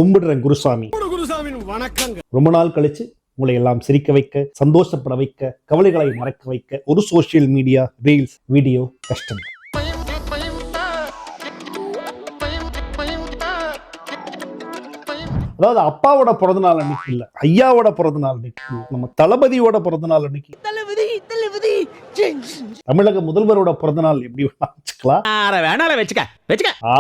கும்பிடுறேன் குருசாமி. ரொம்ப நாள் கழிச்சு உங்களை எல்லாம் சிரிக்க வைக்க, சந்தோஷப்பட வைக்க, கவலைகளை மறக்க வைக்க ஒரு சோசியல் மீடியா ரீல்ஸ் வீடியோ கஷ்டம். அதாவது அப்பாவோட பிறந்த நாள் அன்னைக்கு இல்ல, ஐயாவோட பிறந்த நாள் அன்னைக்கு, நம்ம தளபதியோட பிறந்த நாள் அன்னைக்கு, தமிழக முதல்வரோட பிறந்த நாள் எப்படி வச்சுக்கலாம்,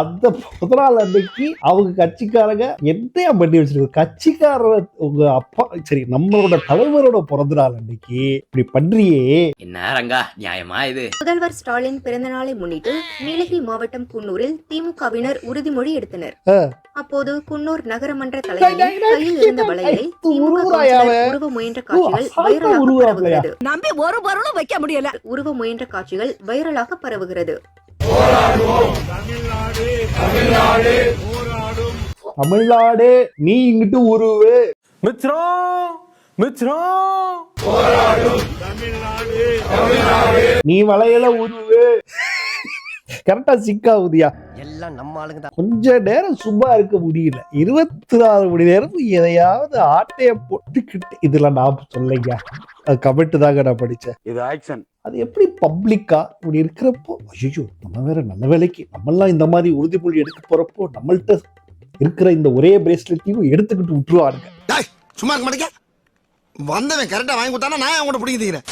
அந்த பிறந்த நாள் அன்னைக்கு அவங்க கட்சிக்காரங்க என்னையா பண்ணி வச்சிருக்க, கட்சிக்காரர் உங்க அப்பா சரி நம்மளோட தலைவரோட பிறந்த நாள் அன்னைக்கு இப்படி பண்றியே என்ன ரங்கா நியாயமா இது? முதல்வர் ஸ்டாலின் பிறந்த நாளை முன்னிட்டு நீலகிரி மாவட்டம் குன்னூரில் திமுகவினர் உறுதிமொழி எடுத்தனர். அப்போது குன்னூர் நகரமன்ற தலைவரின் கையில் இருந்த வளையலை திமுக உருவ முயன்ற காட்சிகள் வைரலாக பரவுகிறது. நம்பி ஒரு பொருளும் வைக்க முடியல. உருவ முயன்ற காட்சிகள் வைரலாக பரவுகிறது. தமிழ்நாடு நீ இங்கிட்டு உருவு நீ வளையல உருவு கரெக்டா சிக்காவுதியா. எல்லாம் நம்ம ஆளுங்க தான். கொஞ்ச நேரம் சும்மா இருக்க முடியல, 24 மணி நேரம் எதையாவது ஆட்டைய போட்டுக்கிட்டு. இதுல நான் சொல்லைங்க, அது கமெண்ட் தாங்க நான் படிச்சேன். இது ஆக்ஷன். அது எப்படி பப்ளிக்கா இப்படி இருக்கிறப்போ, ஐயோ நம்ம வேற நல்ல வேலைக்கு நம்மெல்லாம் இந்த மாதிரி உறுதிமொழி எடுக்க போறப்போ நம்மள்ட்ட இருக்கிற இந்த ஒரே பிரேஸ்லெட்டையும் எடுத்துக்கிட்டு விட்டுருவாங்க. சும்மா இருக்க மாட்டேங்க, வந்தவன் கரெக்டா வாங்கி கொடுத்தானா நான் அவங்கள்ட்ட பிடிக்கிறேன்.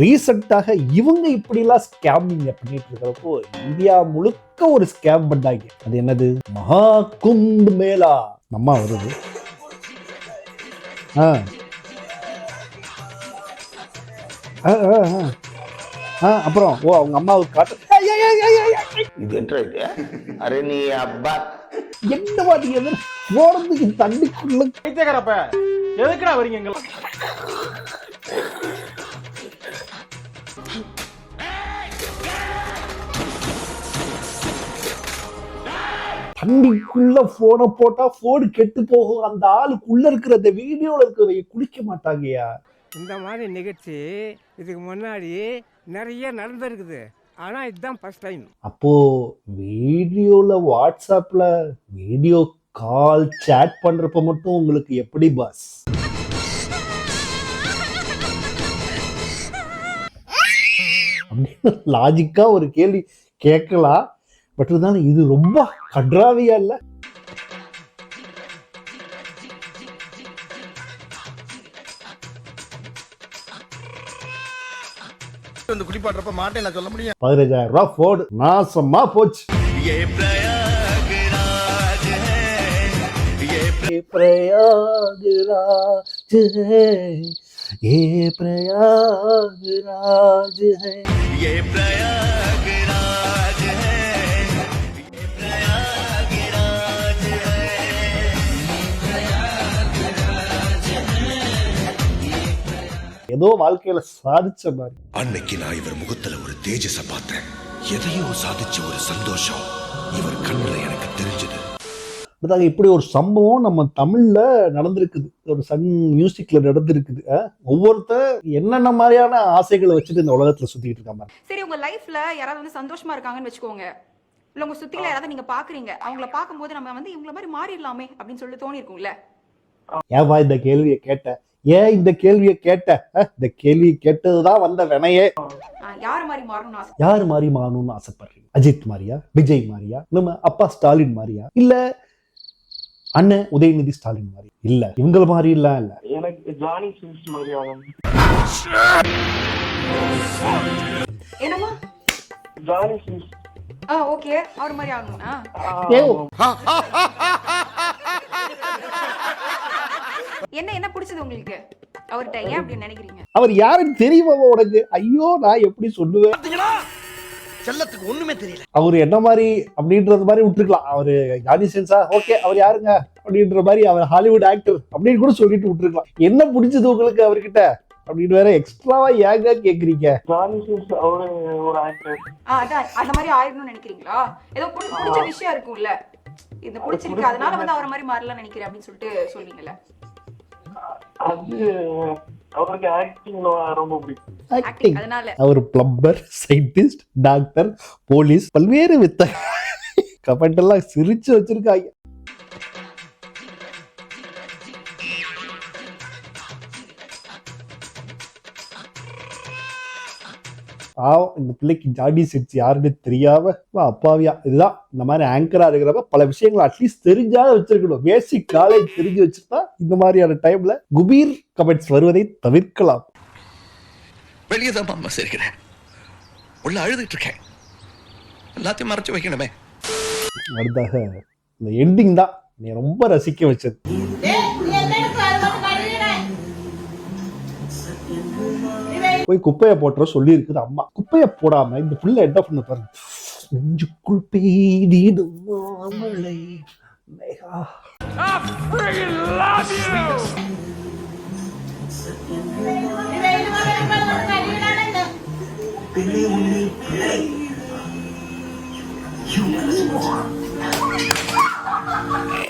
ரீசெண்டாக இவங்க இப்படி எல்லாம் ஸ்கேமிங் பண்ணிட்டு இருக்கிறப்போ இந்தியா முழுக்க ஒரு ஸ்கேம் பண்ணாங்க. அது என்னது, மகா கும்ப மேளா நம்ம வருது. அப்புறம் அவங்க அம்மாவுக்கு காட்டு அரே நீ அப்பா என்ன மாதிரி போறதுக்கு தண்ணிக்குள்ள எதுக்குடா வரீங்க? தண்ணிக்குள்ள போனை போட்டா போன் கெட்டு போகும். அந்த ஆளுக்குள்ள இருக்கிற அந்த வீடியோல இருக்கிற குளிக்க மாட்டாங்கயா. இந்த மாதிரி நிகழ்ச்சி இதுக்கு முன்னாடி நிறைய நடந்திருக்குது, ஆனா இதுதான் ஃபர்ஸ்ட் டைம். அப்போ வீடியோல வாட்ஸ்அப்ல வீடியோ கால் சாட் பண்றப்ப மட்டும் உங்களுக்கு எப்படி பாஸ்? அப்படின்னு லாஜிக்கா ஒரு கேள்வி கேட்கலாம். பட் இருந்தாலும் இது ரொம்ப கட்ராவியா இல்ல? குடிப்பாட்டுறப்ப மாட்டேன் நான் சொல்ல முடியும். 15,000 ரூபாய் போடு நாசமா போச்சு. ஏதோ வாழ்க்கையில சாதிச்ச மாதிரி. அன்னைக்கு நான் இவர் முகத்துல ஒரு தேஜஸ பார்த்தேன். எதையோ சாதிச்ச ஒரு சந்தோஷம் இவர் கண்ணுல எனக்கு தெரிஞ்சது. இப்படி ஒரு சம்பவம் நம்ம தமிழ்ல நடந்திருக்குது, ஒரு சன் மியூசிக்ல நடந்திருக்குது. ஒவ்வொருத்தர் என்னென்ன மாதிரியான ஆசைகளை வச்சுட்டு இந்த உலகத்துல சுத்திட்டு இருக்காங்க. சரி, உங்க லைஃப்ல யாராவது வந்து சந்தோஷமா இருக்காங்கன்னு வச்சுக்கோங்க, இல்ல உங்க சுத்தில யாராவது நீங்க பாக்குறீங்க, அவங்கள பார்க்கும்போது நம்ம வந்து இவங்கள மாதிரி மாறிடலாமே அப்படின்னு சொல்லி தோணி இருக்கும்ல. ஏவா இந்த கேள்வியை கேட்ட? ஏன் இந்த கேள்வியை கேட்ட? இந்த கேள்வி கேட்டதுதான் வந்த வினையே. யாரு மாதிரி மாறணும்னு ஆசை? யாரு மாதிரி மாறணும்னு ஆசைப்படுறீங்க? அஜித் மாதிரியா, விஜய் மாதிரியா, நம்ம அப்பா ஸ்டாலின் மாதிரியா, இல்ல அண்ணன் உதயநிதி ஸ்டாலின் மாதிரி? இல்ல இவங்கள மாதிரி இல்ல. எனக்கு ஜானி சின்ஸ் மாதிரி ஆகணும். என்னமா ஜானி சின்ஸ்? ஓகே, அவர் மாதிரி ஆகணும்னா என்ன பிடிச்சது உங்களுக்கு அவர்கிட்ட? ஏன் அப்படி நினைக்கிறீங்க? அவர் யாருன்னு தெரியுமா உனக்கு? ஐயோ நான் எப்படி சொல்லுவேன், செல்லத்துக்கு ஒண்ணுமே தெரியல. அவரு என்ன மாதிரி அப்படின்றது மாதிரி விட்டுருக்கலாம். அவரு ஜானி சின்ஸா, ஓகே அவர் யாருங்க அப்படின்ற மாதிரி, அவர் ஹாலிவுட் ஆக்டர் அப்படின்னு கூட சொல்லிட்டு விட்டுருக்கலாம். என்ன பிடிச்சது உங்களுக்கு அவர்கிட்ட அப்படின்னு வேற எக்ஸ்ட்ராவா ஏங்க கேக்குறீங்க? ஜானி சின்ஸ் அவரு ஒரு ஆக்டர். அதான் அந்த மாதிரி ஆயிடணும்னு நினைக்கிறீங்களா? ஏதோ பிடிச்ச விஷயம் இருக்கும்ல, இது பிடிச்சிருக்கு அதனால வந்து அவரை மாதிரி மாறலாம் நினைக்கிறேன் அப்படின்னு சொல்லிட்டு சொல்வீங்கல்ல. அது அவருக்கு ஆக்டிங் ரொம்ப பிடிக்கும். அவர் பிளம்பர், சயின்டிஸ்ட், டாக்டர், போலீஸ், பல்வேறு வித்த கமெண்ட் எல்லாம் சிரிச்சு வச்சிருக்காங்க. பாவம் இந்த பிள்ளைக்கு ஜாடி செட்ஸ் யாருன்னு தெரியாம அப்பாவியா. இதுதான் இந்த மாதிரி ஆங்கரா இருக்கிறப்ப பல விஷயங்களை அட்லீஸ்ட் தெரிஞ்சாத வச்சிருக்கணும். பேசிக் காலேஜ் தெரிஞ்சு வச்சுட்டா இந்த மாதிரியான டைம்ல குபீர் கமெண்ட்ஸ் வருவதை தவிர்க்கலாம். வெளியே தான் அம்மா சிரிக்கிறேன், உள்ள அழுதுட்டு இருக்கேன், எல்லாத்தையும் மறைச்சு வைக்கணுமே. அடுத்தாக இந்த எண்டிங் தான் நீ ரொம்ப ரசிக்க வச்சது. போய் குப்பையை போட்டுற சொல்லி இருக்குது அம்மா. குப்பையை போடாம இந்த புள்ள என்ன பண்ண பாருங்க, நெஞ்சுக்குள் பெய்திடும் மழை.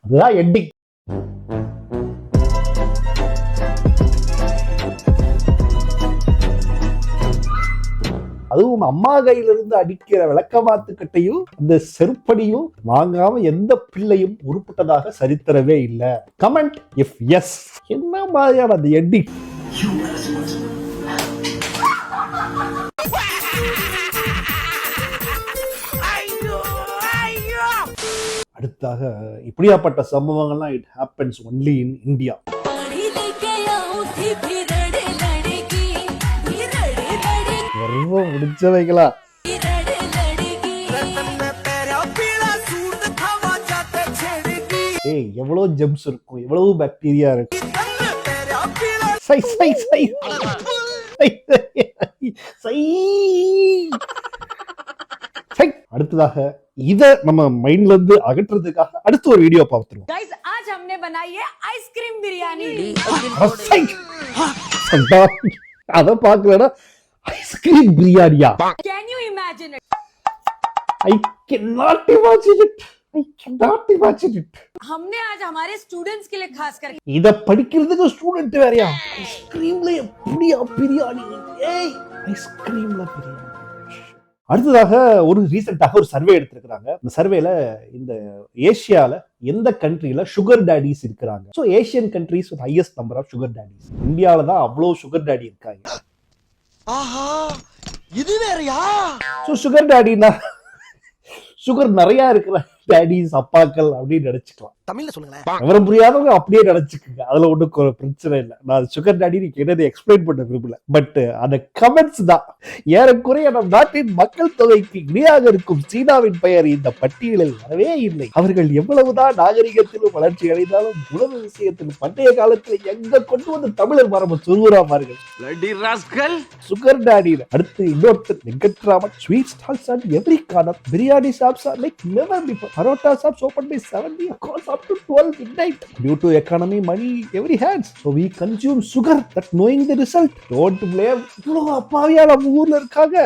அதுதான் எண்டிங். அதுவும் அம்மா கையிலிருந்து அடிக்கிற விளக்கமாத்துக்கட்டையும் அந்த செருப்படியும் வாங்காம எந்த பிள்ளையும் உருப்பட்டதாக சரித்திரவே இல்லை. Comment if yes. என்ன மாதிரியான அந்த எண்டிங். அடுத்தாக இப்படியாப்பட்ட சம்பவங்கள்லாம் it happens only in India. முடிச்சவைகளா ஏய், எவ்வளவு ஜெம்ஸ் இருக்கும், எவ்வளவு பாக்டீரியா இருக்கு. அடுத்ததாக இத நம்ம மைண்ட்ல இருந்து அகற்றுறதுக்காக அடுத்த ஒரு வீடியோ பார்த்துருவோம். गाइस आज हमने बनाई है आइसक्रीम बिरयानी. அத பாக்கலடா, ஐஸ்கிரீம் பிரியாணியா? Can you imagine it? I cannot imagine it. I cannot imagine it. हमने आज हमारे स्टूडेंट्स के लिए खास करके இத படிக்கிறதுக்கு ஸ்டூடெண்ட் வேறயா? ஐஸ்கிரீம்ல எப்படியா பிரியாணி? ஏய், ஐஸ்கிரீம்ல பிரியாணி. அடுத்ததாக ஒரு ரீசெண்டாக ஒரு சர்வே எடுத்திருக்கிறாங்க. இந்த சர்வேல இந்த ஏசியால எந்த கண்ட்ரில சுகர் டேடிஸ் இருக்கிறாங்க. So Asian countries with highest number of sugar daddies. இந்தியாவில தான் அவ்வளவு சுகர் டேடி இருக்காங்க. ஆஹா, இது வேறயா? ஸோ சுகர் டேடினா சுகர் நிறைய இருக்கிற டேடிஸ், அப்பாக்கள் அப்படின்னு நினைச்சுக்கலாம். தமிழ்ல சொல்லுங்களேன். விவரம் புரியாதவங்க அப்படியே நினைச்சுக்குங்க, அதுல ஒன்றும் பிரச்சனை இல்லை. நான் சுகர் டாடி என்னது எக்ஸ்பிளைன் பண்ண விரும்பல. பட் அந்த கமெண்ட்ஸ் தான் ஏறக்குறைய நம் நாட்டின் மக்கள் தொகைக்கு இணையாக இருக்கும் சீனாவின் பெயர் இந்த பட்டியலில் வரவே இல்லை. அவர்கள் எவ்வளவுதான் நாகரிகத்திலும் வளர்ச்சி அடைந்தாலும் உணவு விஷயத்தில் பண்டைய காலத்தில் எங்க கொண்டு வந்து தமிழர் மரபு சொல்லுறாமார்கள். Sugar daddy. அடுத்து இன்னொருத்தர் Venkatraman. Sweet stalls and every corner, biryani shops are like never before. Parotta shops open by 7 across up to 12 midnight due to economy, money, every hands. So we consume sugar that knowing the result. Don't blame. இவ்வளவு அப்பாவியா நம்ம ஊர்ல இருக்காங்க.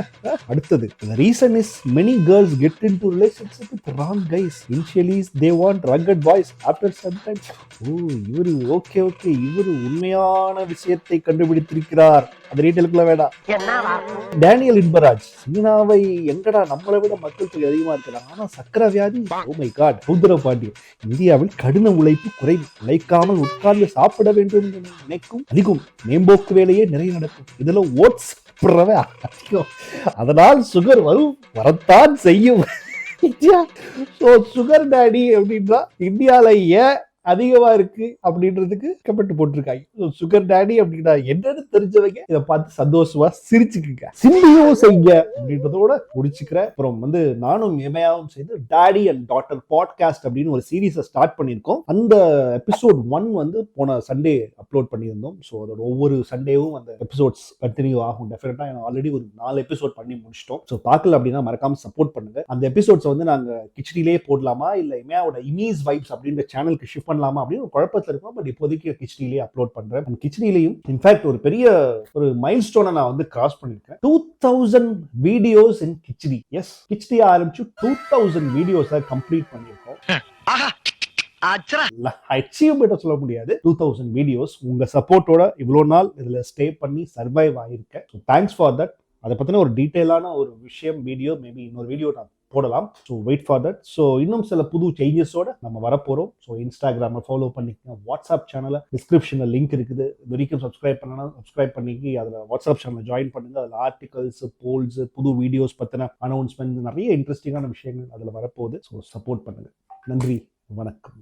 அடுத்தது, the reason is many girls get into relationship with wrong guys. Initially they want rugged boys. After sometimes, இவரு okay இவரு உண்மையான விஷயத்தை கண்டுபிடித்திருக்கிறார். அது ரீட்டெயிலுக்குள்ள வேண்டாம். டேனியல் இன்பராஜ். சீனாவை எங்கடா நம்மளை விட மக்கள் தொகை அதிகமா இருக்கிறாங்க, ஆனா சக்கரை வியாதி. Oh my God. சௌந்தரபாண்டி. இந்தியாவில் கடின உழைப்பு குறைவு, உழைக்காமல் உட்கார்ந்து சாப்பிட வேண்டும் என்று நினைக்கும் அதிகம். மேம்போக்கு வேலையே நிறைய நடக்கும். இதுல ஓட்ஸ் அதிகம், அதனால் சுகர் வரத்தான் செய்யும். சுகர் டாடி அப்படின்னா இந்தியால ஏன் அதிகமா இருக்கு அப்படின்றதுக்கு கமெண்ட் போட்டிருக்காங்க. சுகர் டாடி அப்படின்னா என்னன்னு தெரிஞ்சவங்க இதை பார்த்து சந்தோஷமா சிரிச்சுக்குங்க. சிம்பியோ செய்ய அப்படின்றதோட முடிச்சுக்கிறேன். அப்புறம் நானும் எமையாவும் சேர்ந்து டாடி அண்ட் டாட்டர் பாட்காஸ்ட் அப்படின்னு ஒரு சீரீஸை ஸ்டார்ட் பண்ணியிருக்கோம். அந்த எபிசோட் 1 போன சண்டே அப்லோட் பண்ணியிருந்தோம். ஸோ அதோட ஒவ்வொரு சண்டேவும் அந்த எபிசோட்ஸ் கண்டினியூ ஆகும். டெஃபினட்டா ஆல்ரெடி ஒரு 4 எபிசோட் பண்ணி முடிச்சிட்டோம். ஸோ பார்க்கல அப்படின்னா மறக்காம சப்போர்ட் பண்ணுங்க. அந்த எபிசோட்ஸ் நாங்க கிச்சடிலேயே போடலாமா இல்ல எமையாவோட இமேஜ் வைப்ஸ் அப்படின்ற சேனலுக்கு ஷிஃப்ட் பண்ணலாமா அப்படின்னு ஒரு குழப்பத்தில் இருக்கும். பட் இப்போதைக்கு கிச்சடிலேயே அப்லோட் பண்றேன். அந்த கிச்சடிலையும் இன்ஃபேக்ட் ஒரு பெரிய ஒரு மைல்ஸ்டோனை நான் கிராஸ் பண்ணிருக்கேன். 2000 videos in khichdi. Yes, khichdi ஆரம்பிச்சு 2000 வீடியோஸை கம்ப்ளீட் பண்ணியிருக்கோம். அச்சீவ்மெண்ட் சொல்ல முடியாது. 2000 வீடியோஸ் உங்க சப்போர்ட்டோட இவ்வளவு நாள் இதுல ஸ்டே பண்ணி சர்வைவ் ஆயிருக்கேன். Thanks for that. அதை பத்தின ஒரு டீட்டெயிலான ஒரு விஷயம் வீடியோ மேபி இன்னொரு வீடியோ நான் போடலாம். So wait for that. So இன்னும் சில புது சேஞ்சஸோட நம்ம வரப்போகிறோம். ஸோ இன்ஸ்டாகிராமை ஃபாலோ பண்ணிக்கங்க, வாட்ஸ்அப் சேனலை டிஸ்கிரிப்ஷனில் லிங்க் இருக்குது, இது வரைக்கும் சப்ஸ்கிரைப் பண்ணலாம், சப்ஸ்கிரைப் பண்ணிக்கி அதில் வாட்ஸ்அப் சேனலில் ஜாயின் பண்ணுங்க. அதில் ஆர்டிகல்ஸ், போல்ஸ், புது வீடியோஸ் பற்றின அனௌன்ஸ்மெண்ட், நிறைய இன்ட்ரெஸ்டிங்கான விஷயங்கள் அதில் வரப்போகுது. ஸோ சப்போர்ட் பண்ணுங்க. நன்றி, வணக்கம்.